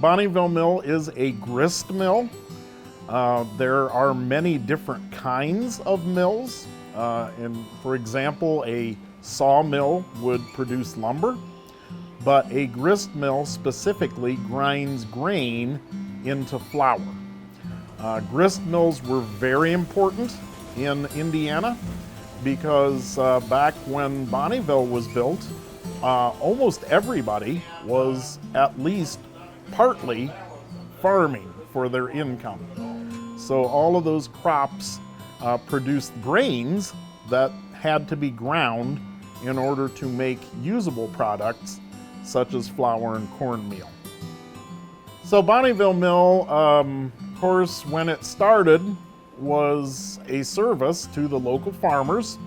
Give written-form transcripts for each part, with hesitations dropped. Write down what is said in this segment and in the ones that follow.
Bonneyville Mill is a grist mill. There are many different kinds of mills. For example, a sawmill would produce lumber, but a grist mill specifically grinds grain into flour. Grist mills were very important in Indiana because back when Bonneyville was built, almost everybody was at least partly farming for their income. So all of those crops produced grains that had to be ground in order to make usable products such as flour and cornmeal. So Bonneyville Mill, of course, when it started, was a service to the local farmers.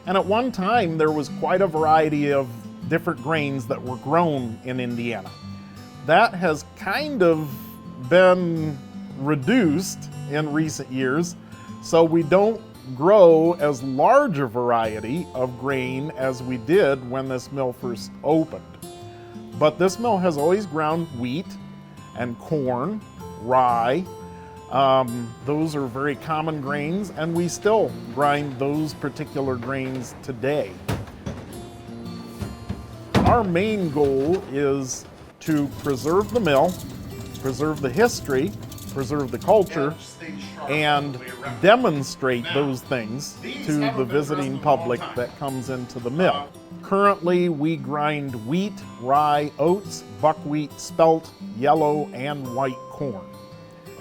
And at one time, there was quite a variety of different grains that were grown in Indiana. That has kind of been reduced in recent years, so we don't grow as large a variety of grain as we did when this mill first opened. But this mill has always ground wheat and corn, rye. Those are very common grains, and we still grind those particular grains today. Our main goal is to preserve the mill, preserve the history, preserve the culture, and demonstrate those things to the visiting public that comes into the mill. Currently, we grind wheat, rye, oats, buckwheat, spelt, yellow, and white corn.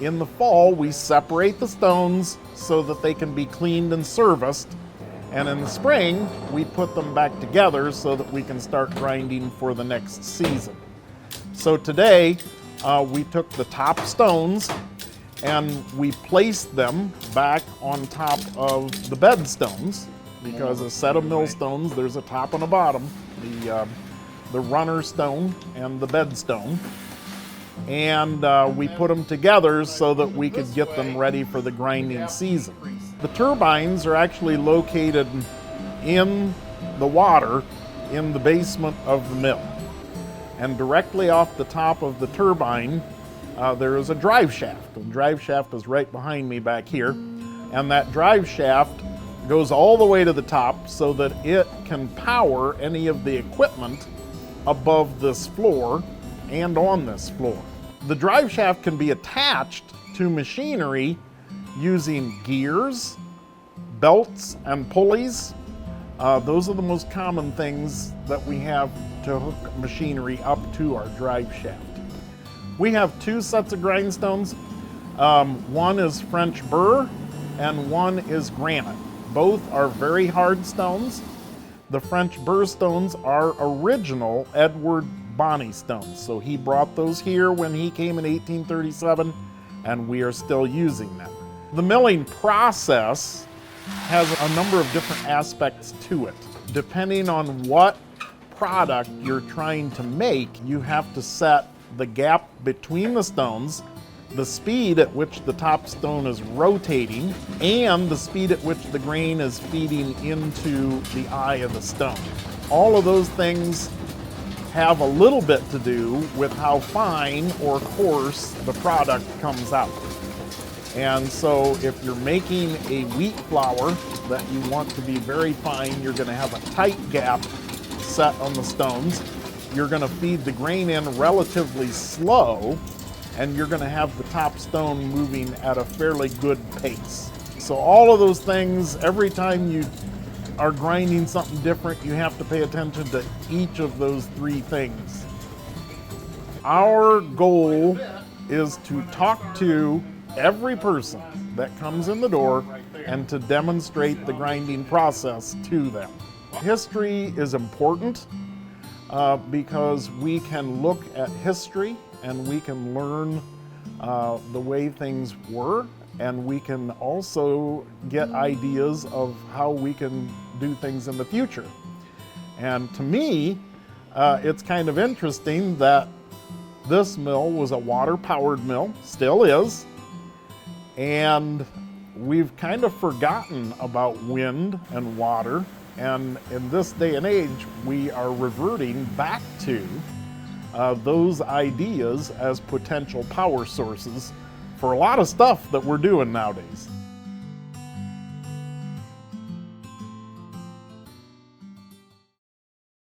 In the fall, we separate the stones so that they can be cleaned and serviced. And in the spring, we put them back together so that we can start grinding for the next season. So today, we took the top stones and we placed them back on top of the bed stones, because a set of millstones, there's a top and a bottom, the runner stone and the bed stone. And we put them together so that we could get them ready for the grinding season. The turbines are actually located in the water in the basement of the mill. And directly off the top of the turbine, there is a drive shaft. The drive shaft is right behind me back here. And that drive shaft goes all the way to the top so that it can power any of the equipment above this floor and on this floor. The drive shaft can be attached to machinery using gears, belts, and pulleys. Those are the most common things that we have to hook machinery up to our drive shaft. We have two sets of grindstones. One is French burr and one is granite. Both are very hard stones. The French burr stones are original Edward Bonney stones. So he brought those here when he came in 1837, and we are still using them. The milling process has a number of different aspects to it. Depending on what product you're trying to make, you have to set the gap between the stones, the speed at which the top stone is rotating, and the speed at which the grain is feeding into the eye of the stone. All of those things have a little bit to do with how fine or coarse the product comes out. And so if you're making a wheat flour that you want to be very fine, you're going to have a tight gap set on the stones. You're going to feed the grain in relatively slow, and you're going to have the top stone moving at a fairly good pace. So all of those things, every time you are grinding something different, you have to pay attention to each of those three things. Our goal is to talk to every person that comes in the door and to demonstrate the grinding process to them. History is important because we can look at history and we can learn the way things were, and we can also get ideas of how we can do things in the future. And to me, it's kind of interesting that this mill was a water-powered mill, still is, and we've kind of forgotten about wind and water, and in this day and age, we are reverting back to those ideas as potential power sources for a lot of stuff that we're doing nowadays.